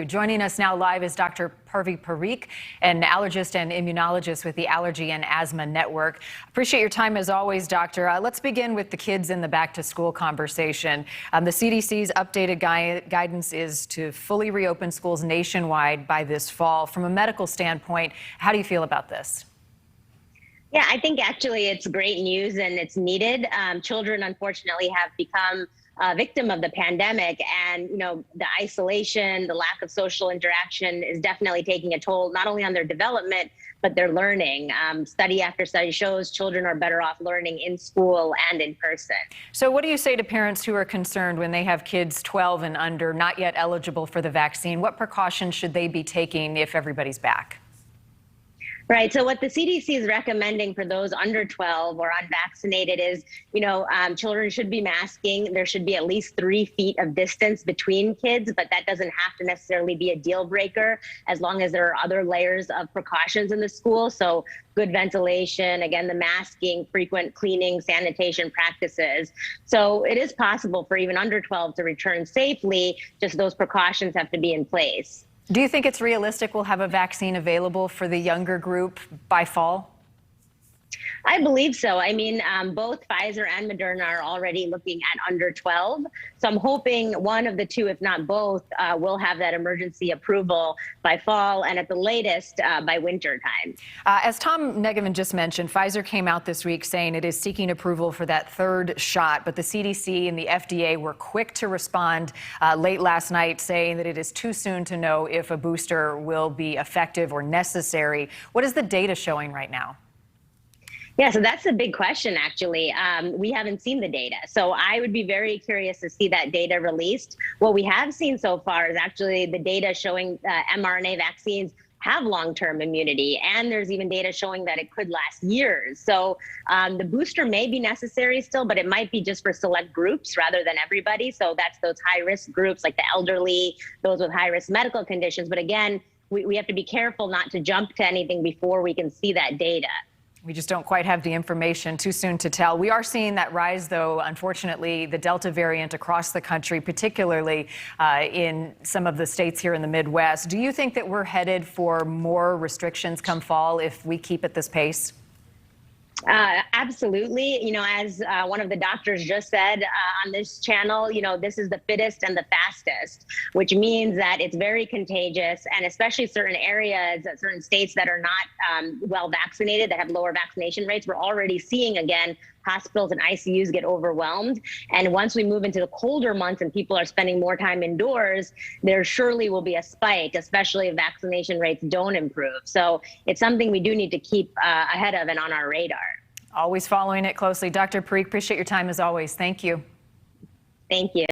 Joining us now live is Dr. Parikh, an allergist and immunologist with the Allergy and Asthma Network. Appreciate your time as always, Doctor. Let's begin with the kids in the back-to-school conversation. The CDC's updated guidance is to fully reopen schools nationwide by this fall. From a medical standpoint, how do you feel about this? Yeah, I think actually it's great news and it's needed. Children, unfortunately, have become a victim of the pandemic, and the isolation, the lack of social interaction is definitely taking a toll, not only on their development, but their learning. Study after study shows children are better off learning in school and in person. So what do you say to parents who are concerned when they have kids 12 and under, not yet eligible for the vaccine? What precautions should they be taking if everybody's back? Right. So what the CDC is recommending for those under 12 or unvaccinated is, children should be masking. There should be at least 3 feet of distance between kids, but that doesn't have to necessarily be a deal breaker as long as there are other layers of precautions in the school. So good ventilation, again, the masking, frequent cleaning, sanitation practices. So it is possible for even under 12 to return safely, just those precautions have to be in place. Do you think it's realistic we'll have a vaccine available for the younger group by fall? I believe so. I mean, both Pfizer and Moderna are already looking at under 12. So I'm hoping one of the two, if not both, will have that emergency approval by fall and at the latest by winter time. As Tom Negevan just mentioned, Pfizer came out this week saying it is seeking approval for that third shot, but the CDC and the FDA were quick to respond late last night saying that it is too soon to know if a booster will be effective or necessary. What is the data showing right now? Yeah, so that's a big question, actually. We haven't seen the data. So I would be very curious to see that data released. What we have seen so far is actually the data showing mRNA vaccines have long-term immunity, and there's even data showing that it could last years. So the booster may be necessary still, but it might be just for select groups rather than everybody. So that's those high-risk groups like the elderly, those with high-risk medical conditions. But again, we have to be careful not to jump to anything before we can see that data. We just don't quite have the information. Too soon to tell. We are seeing that rise, though, unfortunately, the Delta variant across the country, particularly in some of the states here in the Midwest. Do you think that we're headed for more restrictions come fall if we keep at this pace? Absolutely. As one of the doctors just said on this channel, this is the fittest and the fastest, which means that it's very contagious, and especially certain areas, certain states that are not well vaccinated, that have lower vaccination rates. We're already seeing, again, hospitals and ICUs get overwhelmed. And once we move into the colder months and people are spending more time indoors, there surely will be a spike, especially if vaccination rates don't improve. So it's something we do need to keep ahead of and on our radar. Always following it closely. Dr. Parikh, appreciate your time as always. Thank you. Thank you.